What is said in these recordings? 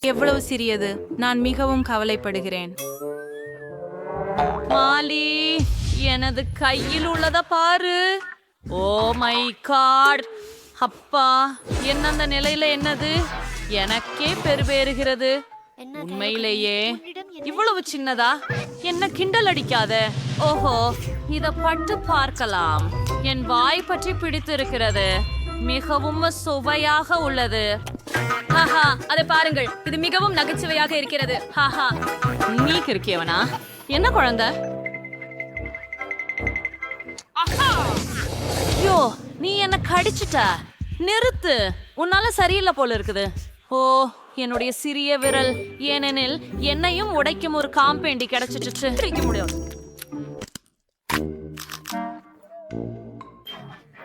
எவ்வளவு சிறியது. நான் மிகவும் கவலைப்படுகிறேன். மாலி, எனது கையில் உள்ளத பாரு. Oh my god! அப்பா, என்ன அந்த நிலையில என்னது? எனக்கே பெருபேறுகிறது. உண்மையிலேயே இவ்வளவு சின்னதா? என்ன கிண்டல் அடிக்காத. ஓஹோ, இத பட்டு பார்க்கலாம். என் வாய் பற்றி பிடித்திருக்கிறது. மிகவும் சுவையாக உள்ளது. ஹாஹா, அதை பாருங்கள், இது மிகவும் நகைச்சுவையாக இருக்கிறது. ஹாஹா, நீ கிறுக்கியவனா? என்ன குழந்தை? ஐயோ, நீ என்ன கடிச்சிட்ட. நிறுத்து, உன்னால சரியில்லை போல இருக்குது. ஓ, என்னுடைய சிறிய விரல். ஏனெனில் என்னையும் உடைக்கும் ஒரு காம்பேண்டி கிடைச்சிட்டு பிடிக்க முடியாது.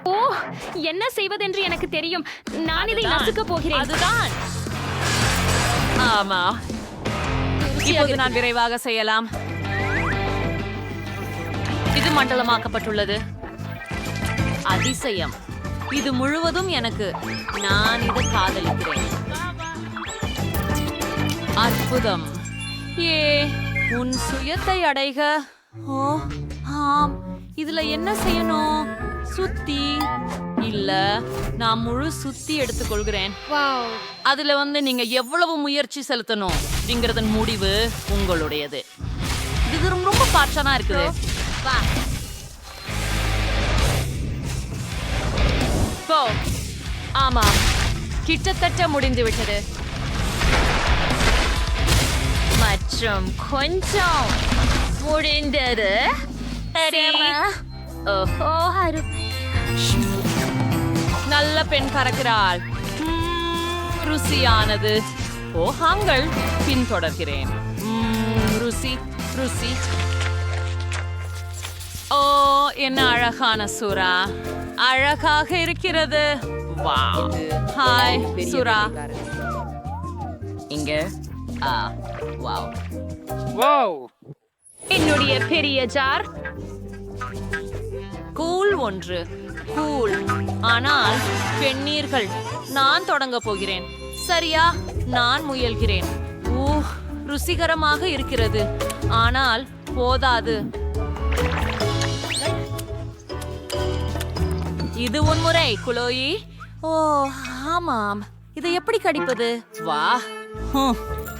ஓ, என்ன செய்வதென்று எனக்கு தெரியும். நான் இதை நசுக்க போகிறேன். அதுதான். ஆமா, இப்போது நான் விரைவாக செய்யலாம். இது மண்டலமாக்கப்பட்டுள்ளது. அதிசயம். இது முழுவதும் எனக்கு. நான் இதை காதலிக்கிறேன். அற்புதம். ஏ, உன் சுயத்தை அடைக. ஓ ஆம், இதுல என்ன செய்யணும்? சுத்தி இல்ல, நான் முழு சுத்தி எடுத்துக்கொள்கிறேன். அதுல நீங்க எவ்வளவு முயற்சி செலுத்தணும் அப்படிங்கறதன் முடிவு உங்களுடையது. இது ரொம்ப பாஷனா இருக்குது. ஆமா, கிட்டத்தட்ட முடிந்து விட்டது. மற்றும் கொஞ்சம் முடிந்தது. ஓஹோ, நல்ல பெண் பறக்கிறாள். ருசியானது. ஓஹாங்கள், பின்தொடர்கிறேன். ருசி ருசி. ஓ, என்ன அழகான சுறா. அழகாக இருக்கிறது. வாவ். ஹாய் சுறா. இங்க. வாவ். வாவ். என்னுடைய பெரிய ஜார். கூல் ஒன்று. கூல். ஆனால் பெண்ணீர்கள். நான் தொடங்க போகிறேன். சரியா? நான் முயல்கிறேன். ருசிகரமாக இருக்கிறது. ஆனால் போதாது. இது உன் முறை, குளோயி. ஓ ஆமாம், இதை எப்படி கடிப்பது? வா.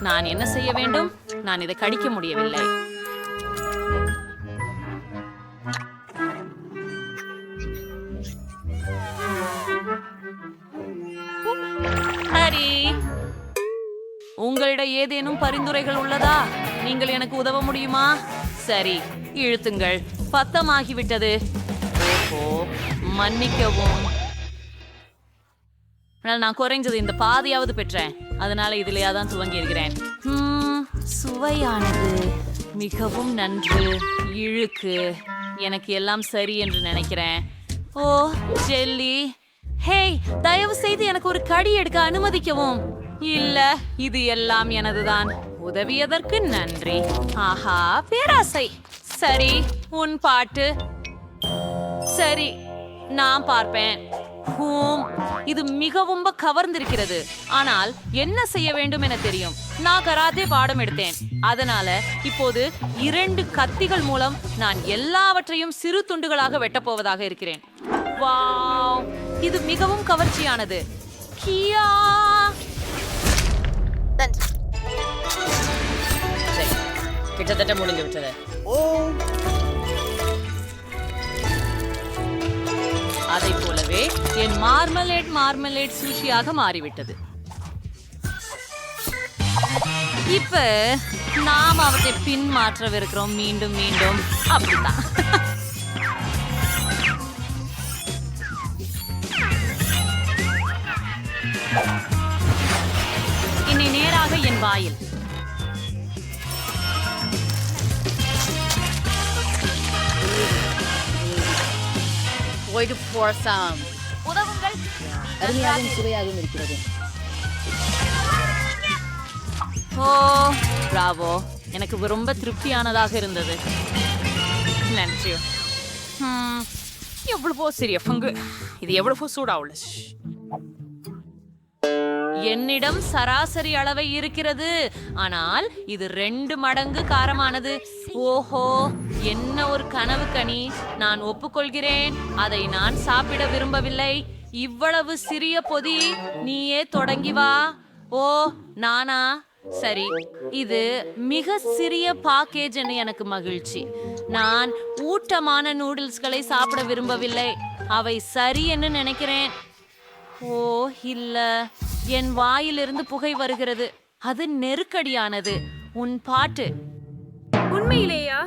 நான் என்ன செய்ய வேண்டும்? நான் இதை கடிக்க முடியவில்லை. ஹரி, உங்களிடம் ஏதேனும் பரிந்துரைகள் உள்ளதா? நீங்கள் எனக்கு உதவ முடியுமா? சரி, இழுத்துங்கள். பத்தமாகிவிட்டது. ஓஹோ, மன்னிக்கவும். நான் குறைஞ்சது இந்த பாதியாவது பெற்றேன். அதனால இதுலயா தான் துவங்கி இருக்கிறேன். சுவையானது. மிகவும் நன்று. இழுக்கு. எனக்கு எல்லாம் சரி என்று நினைக்கிறேன். ஓ ஜெல்லி. ஹேய், தயவு செய்து எனக்கு ஒரு கடி எடுக்க அனுமதிக்கவும். இல்ல, இது எல்லாம் எனதுதான். உதவியதற்கு நன்றி. ஆஹா, பேராசை. சரி, உன் பாட்டு. சரி, நான் பார்ப்பேன். இது மிகவும் கவர்ந்திருக்கிறது. ஆனால் என்ன செய்ய வேண்டும் என தெரியும். நான் கராத்தே பாடம் எடுத்தேன். அதனால இப்போது 2 கத்திகள் மூலம் நான் எல்லாவற்றையும் சிறு துண்டுகளாக வெட்டப்போவதாக இருக்கிறேன். வாவ், இது மிகவும் கவர்ச்சியானது. கியா. கிட்டத்தட்ட முடிந்து விட்டது. அதை போலவே என் மார்மலேட் சூஷியாக மாறிவிட்டது. இப்ப நாம் அவற்றை பின் மாற்றவிருக்கிறோம். மீண்டும் மீண்டும் அப்படித்தான். இன்னை நேராக என் வாயில். உதவுங்கள். அருமையாகவும் சுவையாகவும் இருக்கிறது. ஓ பிராவோ, எனக்கு ரொம்ப திருப்தியானதாக இருந்தது. நன்றி. எவ்வளவோ சிறிய பங்கு. இது எவ்வளவோ சூடா உள்ள. என்னிடம் சராசரி அளவை இருக்கிறது, ஆனால் இது 2 மடங்கு காரமானது. ஓஹோ, என்ன ஒரு கனவு கனி. நான் ஒப்புக்கொள்கிறேன், அதை நான் சாப்பிட விரும்பவில்லை. இவ்வளவு சிறிய பொதி, நீயே தொடங்கி வா. ஓ, நானா? சரி, இது மிக சிறிய பாக்கேஜ் என்று எனக்கு மகிழ்ச்சி. நான் ஊட்டமான நூடுல்ஸ்களை சாப்பிட விரும்பவில்லை, அவை சரி என்று நினைக்கிறேன். ஓ இல்ல, என் வாயிலிருந்து புகை வருகிறது. அது நெருக்கடியானது. உன் பாட்டு. உண்மையிலேயா?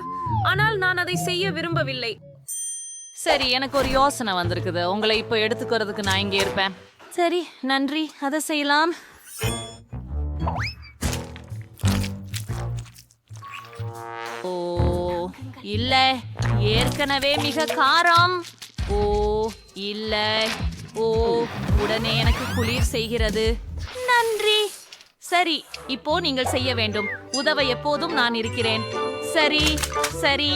ஆனால் நான் அதை செய்ய விரும்பவில்லை. சரி, எனக்கு ஒரு யோசனை வந்திருக்குது. உங்களை இப்போ எடுத்துக்கிறதுக்கு நான் இங்கே இருப்பேன். சரி, நன்றி, அதை செய்யலாம். ஓ இல்ல, ஏற்கனவே மிக காரம். ஓ இல்ல, ஓ உடனே எனக்கு குளிர் செய்கிறது. நன்றி. சரி, இப்போ நீங்கள் செய்ய வேண்டும். உதவ எப்போதும் நான் இருக்கிறேன். சரி சரி.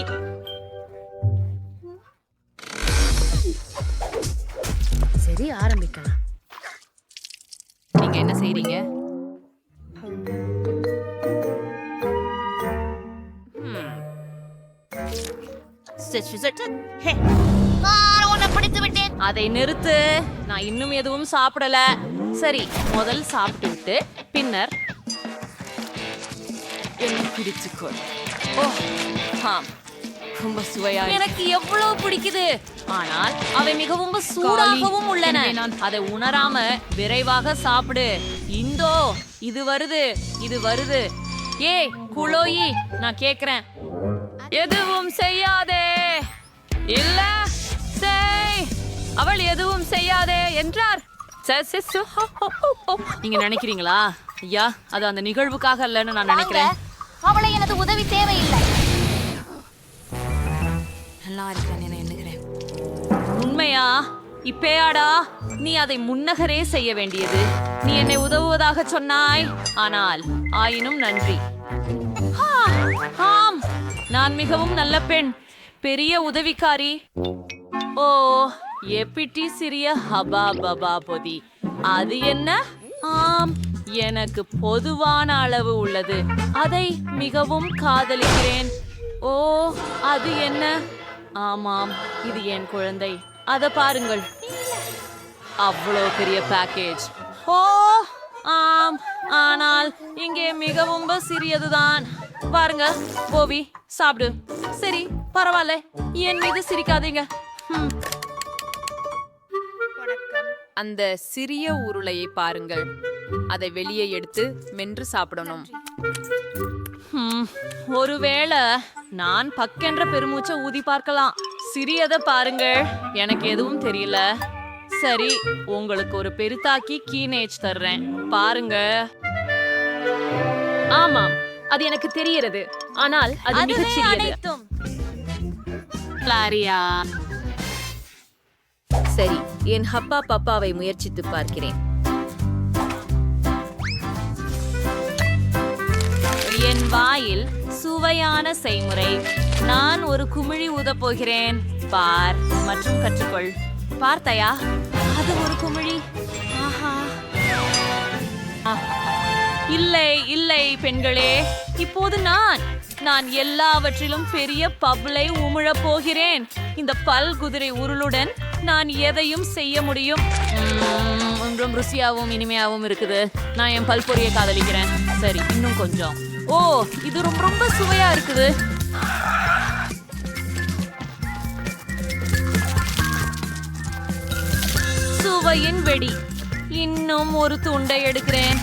சரி, ஆரம்பிக்கலாம். நீங்க என்ன செய்றீங்க? அதை நிறுத்து. நான் இன்னும் எதுவும் சாப்பிடல. சரி, முதல் சாப்பிட்டு விட்டு பின்னர் என்ன பிடிச்சுக்கொள். ஓ ஆம், ரொம்ப சுவையா. எனக்கு எவ்வளவு பிடிக்குது. ஆனால் அவை மிகவும் சூடாகவும் உள்ளன. அதை உணராம விரைவாக சாப்பிடு. இந்தோ இது வருது, இது வருது. ஏய் குளோயி, நான் கேக்குறேன், எதுவும் செய்யாதே. இல்ல செய். அவள் எதுவும் செய்யாதே என்றார். நீங்க நினைக்கிறீங்களா? ஐயா, அது அந்த நிகழ்வுக்காக இல்லைன்னு நான் நினைக்கிறேன். அவளை எனது உதவி தேவையில்லை. நல்லா இருக்கேன் எண்ணுகிறேன். உண்மையா? இப்பேயாடா, நீ அதை முன்னகரே செய்ய வேண்டியது. நீ என்னை உதவுவதாக சொன்னாய், ஆனால் ஆயினும் நன்றி. ஆம், நான் மிகவும் நல்ல பெண், பெரிய உதவிக்காரி. ஓ எப்பிட்டி சிறிய ஹபா பபா பொதி. அது என்ன? ஆம், எனக்கு பொதுவான அளவு உள்ளது. அதை மிகவும் காதலிக்கிறேன். ஓ அது என்ன? ஆமாம், இது என் குழந்தை. அத பாருங்கள், அவ்வளோ பெரிய பேக்கேஜ். ஓ ஆம், ஆனால் இங்கே மிகவும் சிறியதுதான். பாருங்க போவி, சாப்பிடு. சரி, பரவாயில்ல, என் மீது சிரிக்காதீங்க. அந்த சிறிய உருளையை பாருங்கள். அதை வெளியே எடுத்து மென்று சாப்பிடணும். ஒருவேளை நான் பக்கென்ற பெருமூச்சை ஊதி பார்க்கலாம். சிறியதை பாருங்கள், எனக்கு எதுவும் தெரியல. சரி, உங்களுக்கு ஒரு பெருத்தாக்கி கீனேஜ் தர்றேன், பாருங்க. ஆமாம், அது எனக்கு தெரிகிறது, ஆனால் அது மிகச் சிறியது. கிளாரியா, சரி, என் ஹப்பா பப்பாவை முயற்சித்து பார்க்கிறேன். என் வாயில் சுவையான செய்முறை. நான் ஒரு குமிழி ஊதப் போகிறேன். பார் மற்றும் கற்றுக்கொள். பார்த்தையா? அது ஒரு குமிழி. ஆஹா. இல்லை இல்லை பெண்களே, இப்போது நான் எல்லாவற்றிலும் பெரிய பப்ளை உமிழப் போகிறேன். இந்த பல் குதிரை உருளுடன் நான் எதையும் செய்ய முடியும். ஒன்றும் ருசியாகவும் இனிமையாகவும் இருக்குது. நான் என் பல் பொரியை காதலிக்கிறேன். சரி, இன்னும் கொஞ்சம். ஓ, இது ரொம்ப ரொம்ப சுவையா இருக்குது. சுவையின் வெடி. இன்னும் ஒரு துண்டை எடுக்கிறேன்.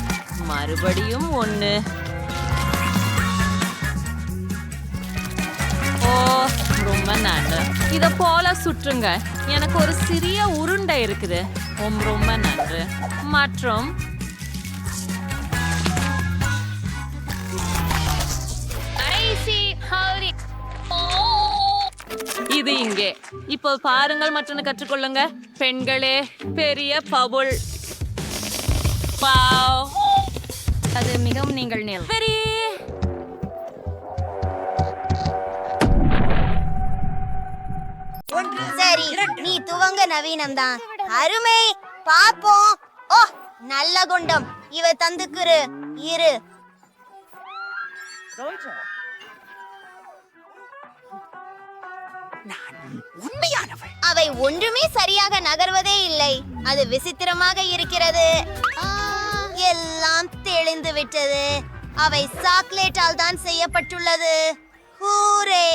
மறுபடியும் ஒண்ணு. ஓ ரொம்ப நன்று. இத போல சுற்றுங்க. எனக்கு ஒரு சிறிய உருண்டை இருக்குது. ரொம்ப நன்று. மற்றும் இது இங்கே. இப்போ பாருங்கள், மற்றொன்று கற்றுக்கொள்ளுங்க பெண்களே. பெரிய பபுள். அது மிகவும் நீங்கள் சரி. சரி, நீ துவங்க. நவீனம்தான். அருமை. பாப்போம். ஓ நல்ல குண்டம். இவ தந்துக்குரு இரு. அவை ஒன்றுமே சரியாக நகர்வதே இல்லை. அது விசித்திரமாக இருக்கிறது. எல்லாம் தெளிந்து விட்டது. அவை சாக்லேட்டால் தான் செய்யப்பட்டுள்ளது. ஹூரே!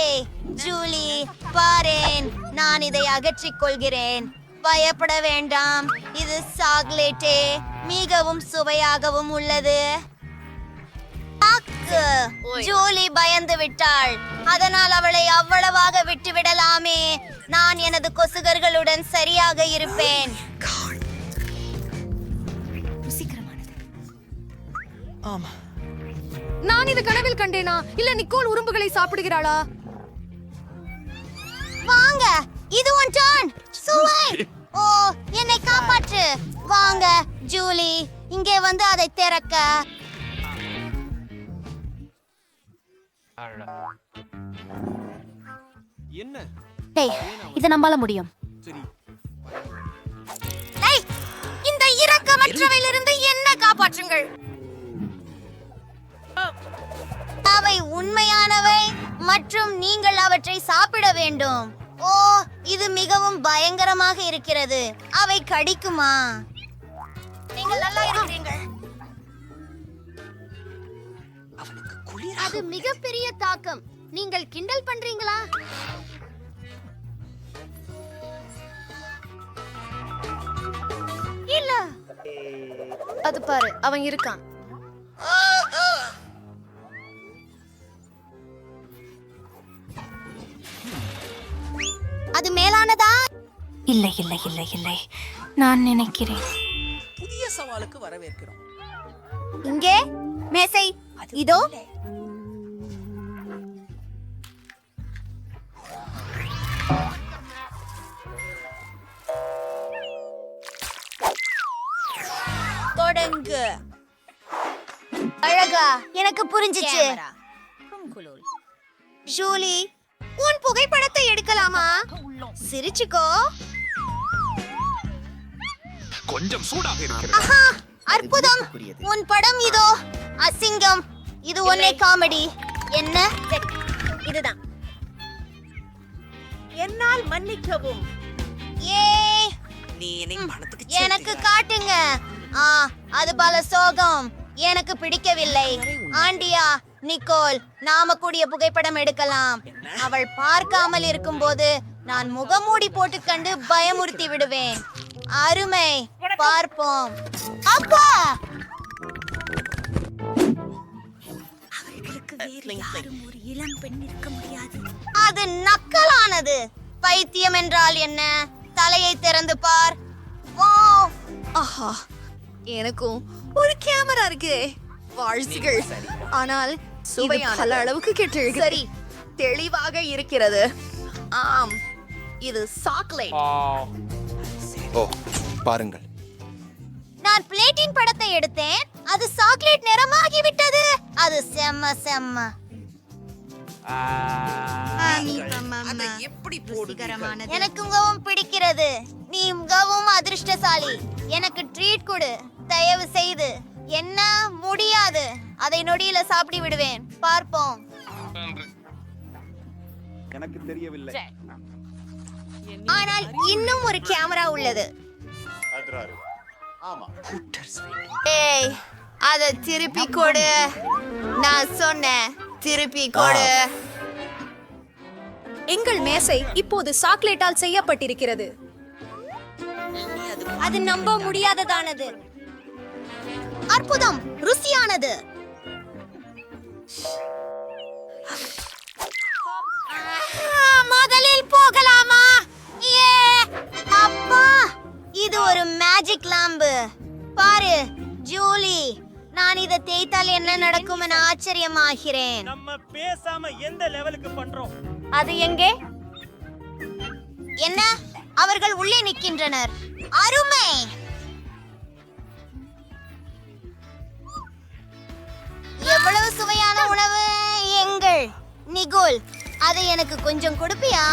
ஜூலி, பாரேன், நான் இதை அகற்றிக் கொள்கிறேன். பயப்பட வேண்டாம், இது சாக்லேட்டே, மிகவும் சுவையாகவும் உள்ளது. அக்கு! ஜூலி பயந்து விட்டாள். அதனால் அவளை அவ்வளவாக விட்டுவிடலாமே. நான் எனது கொசுகர்களுடன் சரியாக இருப்பேன். நான் இது கனவில் கண்டேனா இல்ல நிக்கோல் உறும்புகளை சாப்பிடுகிறாளா? வாங்க, இது உன் டர்ன். சுவை! ஓ, என்னை காப்பாற்று. வாங்க ஜூலி, இங்கே வந்து அதை திறக்க. இதை நம்பால முடியும். இந்த இரக்கமற்றவையிலிருந்து என்ன காப்பாற்றுங்கள். அவை உண்மையானவை மற்றும் நீங்கள் அவற்றை சாப்பிட வேண்டும். ஓ, இது மிகவும் பயங்கரமாக இருக்கிறது. அவை கடிக்குமா? நீங்கள் நல்லா இருக்கிறீர்கள். அது மிகப்பெரிய தாக்கம். நீங்கள் கிண்டல் பண்றீங்களா? இல்ல, அது பாரு, அவன் இருக்கான். அது மேலானதா? இல்லை இல்லை இல்லை இல்லை, நான் நினைக்கிறேன். புதிய சவாலுக்கு வரவேற்கிறோம். இங்கே மேசை இதோ. தொடங்கு. அழகா, எனக்கு புரிஞ்சிச்சு. ஜூலி, உன் புகைப்படத்தை எடுக்கலாமா? சிரிச்சுக்கோ. கொஞ்சம் சூடாக இருக்கிறது. ஆஹா, அற்புதம். உன் படம் இதோ. அசிங்கம். இது ஒன்னே காமெடி. என்ன? இதுதான். என்னால் மன்னிக்கவும். ஏ, நீ என்னை பணத்துக்கு எனக்கு காட்டுங்க. அது பல சோகம். எனக்கு பிடிக்கவில்லை. ஆண்டியா, நிக்கோல், நாம கூடிய புகைப்படம் எடுக்கலாம். அவள் பார்க்காமல் இருக்கும்போது நான் முகமூடி போட்டு கண்டு பயமுறுத்தி விடுவேன். அருமை, பார்ப்போம். அப்பா, அது நக்கலானது. பைத்தியம் என்றால் என்ன? தலையை திறந்து பார். வாவ்! ஆஹா, எனக்கும் ஒரு கேமரா இருக்கு. வாழ்த்துகள். ஆனால் சுவையான பல அளவுக்கு கெட்டு. சரி, தெளிவாக இருக்கிறது. ஆம், இது சாக்லேட். ஓ, பாருங்கள். நான் பிளேட்டின் படத்தை எடுத்தேன். அது சாக்லேட் நிறமாகி விட்டது. அது செம்ம செம்ம. அதை எப்படி போடுகிறீர்கள்? எனக்கு மிகவும் பிடிக்கிறது. நீ மிகவும் அதிர்ஷ்டசாலி. எனக்கு ட்ரீட் கொடு தயவு செய்து. என்ன? முடியாது. அதை நொடியில சாப்பிட்டு விடுவேன். பார்ப்போம். எனக்கு தெரியவில்லை. ஆனால் இன்னும் ஒரு கேமரா உள்ளது. ஏய், அதை திருப்பி கொடு. நான் சொன்னேன், திருப்பி கொடு. எங்கள் மேசை இப்போது சாக்லேட்டால் செய்யப்பட்டிருக்கிறது. அது நம்ப முடியாததானது. அற்புதம், ருசியானது. முதலில் போகலாமா? ஏ, அப்பா, இது ஒரு மேஜிக் லாம்பு. பாரு ஜூலி, நான் இதை தேய்த்தால் என்ன நடக்கும் என ஆச்சரியமாகிறேன். நம்ம பேசாம எந்த லெவலுக்கு பண்றோம்? அது எங்கே? என்ன? அவர்கள் உள்ளே நிற்கின்றனர். அருமை. எவ்வளவு சுவையான உணவு. எங்கள் நிகோல், அதை எனக்கு கொஞ்சம் கொடுப்பியா?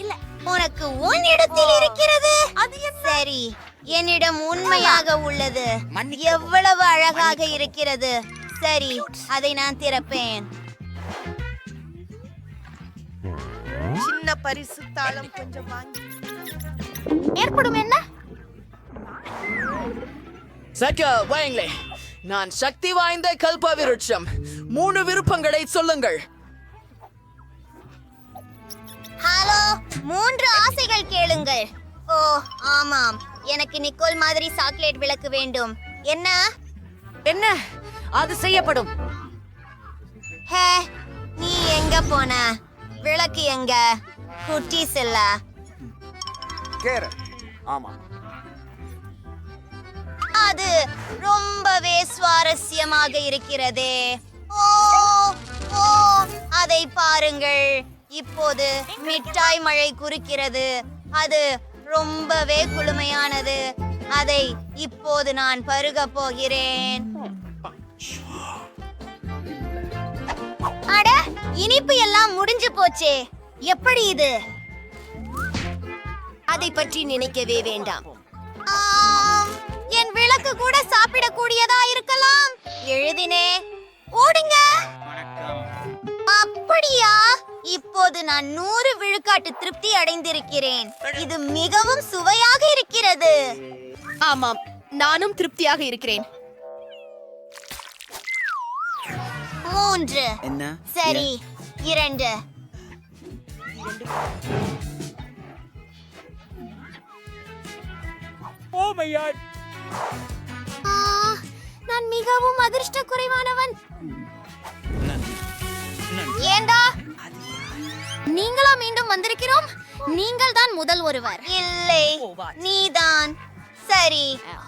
இல்ல. உனக்கு உன்னிடத்தில் இருக்கிறது. சரி, என்னிடம் உண்மையாக உள்ளது. எவ்வளவு அழகாக இருக்கிறது. சரி, அதை நான் திறப்பேன். சின்ன பரிசு தாளம் கொஞ்சம் வாங்கி ஏற்படும் என்ன? சக்க வாங்களே, நான் சக்தி வாய்ந்த கல்ப விருட்சம். 3 விருப்பங்களை சொல்லுங்கள். ஹலோ, 3 ஆசைகள் கேளுங்கள். ஓ ஆமாம், எனக்கு நிக்கோல் மாதிரி சாக்லேட் விளக்கு வேண்டும். என்ன என்ன அது செய்யப்படும்? ஹே, நீ எங்க போன? விளக்கு எங்க? குட்டீஸ் இல்ல. கேரட். ஆமா. அது ரொம்பவே சுவாரஸ்யமாக இருக்கிறதே. ஓ ஓ, அதை பாருங்கள். இப்போது மிட்டாய் மழை குறுக்கிறது. அது ரொம்பவே குளுமையானது. அதை இப்போது நான் பருக போகிறேன். அட, இனிப்பு எல்லாம் முடிஞ்சு போச்சே. எப்படி இது? அதை பற்றி நினைக்கவே வேண்டாம். என் விளக்கு கூட சாப்பிடக்கூடியதா இருக்கலாம். எழுதினே. ஓடுங்க. அப்படியா? இப்போது நான் 100 விழுக்காட்டு திருப்தி அடைந்திருக்கிறேன். இது மிகவும் சுவையாக இருக்கிறது. ஆமாம், நானும் திருப்தியாக இருக்கிறேன். 3. சரி, 2. Oh my god. நான் மிகவும் அதிர்ஷ்ட குறைவானவன். ஏண்டா நீங்களா மீண்டும் வந்திருக்கிறோம்? நீங்கள் தான் முதல் ஒருவர். இல்லை, நீதான். சரி,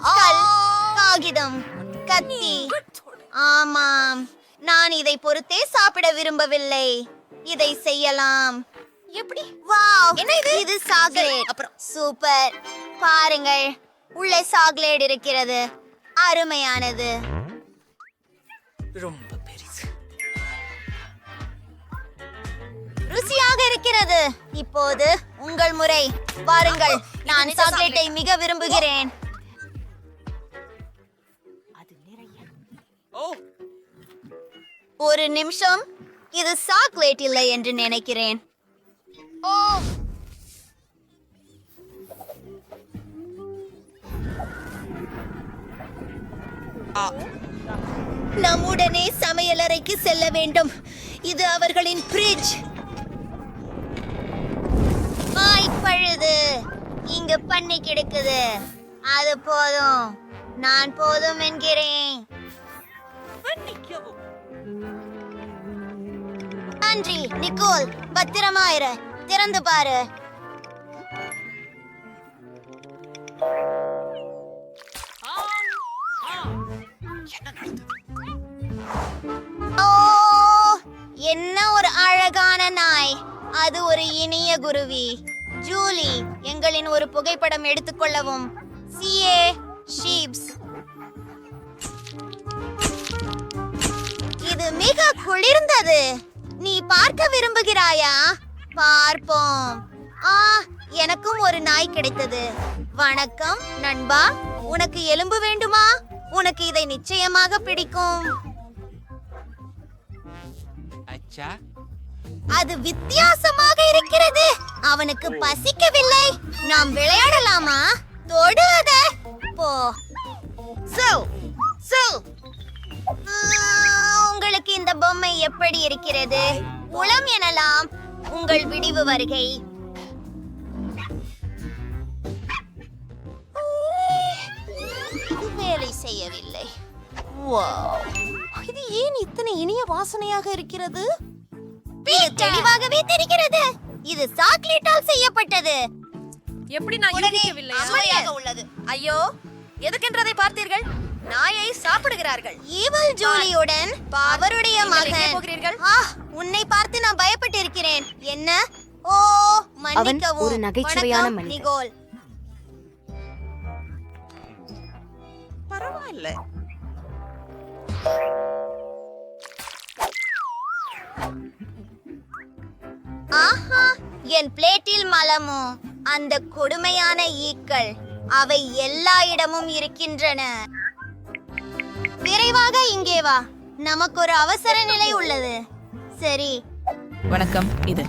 கல், காகிதம், கத்தி. ஆமாம், நான் இதை பொறுத்தே சாப்பிட விரும்பவில்லை. இதை செய்யலாம். எப்படி? வாவ், என்ன இது? இது சாக்லேட். அப்புறம் சூப்பர். பாருங்கள், உள்ளே சாக்லேட் இருக்கிறது. அருமையானது. ரொம்ப பெரிது. ருசியாக இருக்கிறது. இப்போது உங்கள் முறை. பாருங்கள், நான் சாக்லேட்டை மிக விரும்புகிறேன். ஒரு நிமிஷம், இது சாக்லேட் இல்லை என்று நினைக்கிறேன். ஓ, நம்முடனே சமையலறைக்கு செல்ல வேண்டும். இது அவர்களின் ஃப்ரிட்ஜ். பழுது இங்கு பண்ணி கிடக்குது. அது போதும், நான் போதும் என்கிறேன். நன்றி நிக்கோல். பத்திரமாயிரு. திறந்து பாரு. ஓ, என்ன ஒரு அழகான நாய். அது ஒரு இனிய குருவி. ஜூலி, எங்களின் ஒரு புகைப்படம் எடுத்துக்கொள்ளவும். CA ships. இது மிக குளிர்ந்தது. நீ பார்க்க விரும்புகிறாயா? பார்ப்போம். எனக்கும் ஒரு நாய் கிடைத்தது. வணக்கம் நண்பா, உனக்கு எலும்பு வேண்டுமா? உனக்கு இதை நிச்சயமாக பிடிக்கும். அது வித்தியாசமாக இருக்கிறது. அவனுக்கு பசிக்கவில்லை. நாம் விளையாடலாமா? தொடாத. போ. உங்களுக்கு இந்த பொம்மை எப்படி இருக்கிறது? உளம் எனலாம். உங்கள் விடிவு வருகை. வேலை செய்யவில்லை. இது ஏன் இத்தனை இனிய வாசனையாக இருக்கிறது? தெளிவாகவே தெரிகிறது. இது சாக்லேட்டால் செய்யப்பட்டது. எப்படி நான் யூகிக்கவில்லையா? சுவையாக உள்ளது. ஐயோ, எதுக்கென்றதை பார்த்தீர்கள்? நாயை சாப்பிடுகிறார்கள். ஈவல் ஜூலியுடன் அவருடைய மகன். போகிறீர்கள்? உன்னை பார்த்து நான் பயப்பட்டிருக்கிறேன். என்ன? ஓ, மன்னிக்கவும். ஒரு நகைச்சுவையான வணக்கம், மனிதன். நிகோல். பரவாயில்ல. ஆஹா, என் பிளேட்டில் மலமோ அந்த கொடுமையான ஈக்கள் அவை எல்லா இடமும் இருக்கின்றன. விரைவாக இங்கே வா, நமக்கு ஒரு அவசர நிலை உள்ளது. சரி, வணக்கம். இது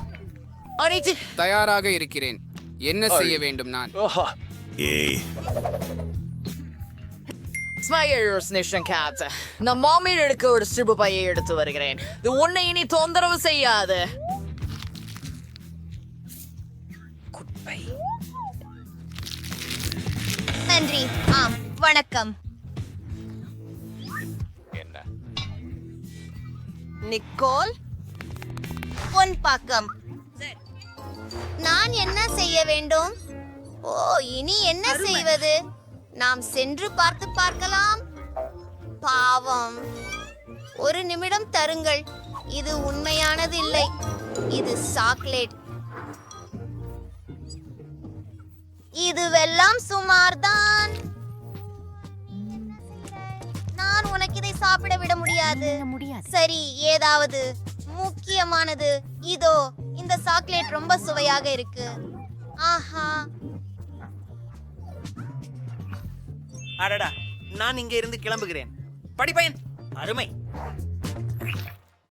அனைத்து தயாராக இருக்கிறேன். என்ன செய்ய வேண்டும் நான்? ஸ்மையர்ஸ் நேஷன் கேட், நான் மாமியில் எடுக்க ஒரு சிறு பையை எடுத்து வருகிறேன். இது உன்னை இனி தொந்தரவு செய்யாது. நன்றி. ஆம், வணக்கம். நிக்கோல், பொன் பாக்கம். நான் என்ன செய்ய வேண்டும்? ஓ, இனி என்ன செய்வது? நாம் சென்று பார்க்கலாம். பாவம். ஒரு நிமிடம் தருங்கள். இது உண்மையானது இல்லை. இது சாக்லேட். இதுவெல்லாம் சுமார்தான். நான் உனக்கு இதை சாப்பிட விட முடியாது. சரி, ஏதாவது முக்கியமானது. இதோ இந்த சாக்லேட் ரொம்ப சுவையாக இருக்கு. ஆஹா, அடடா, நான் இங்க இருந்து கிளம்புகிறேன். படிப்பயன் அருமை.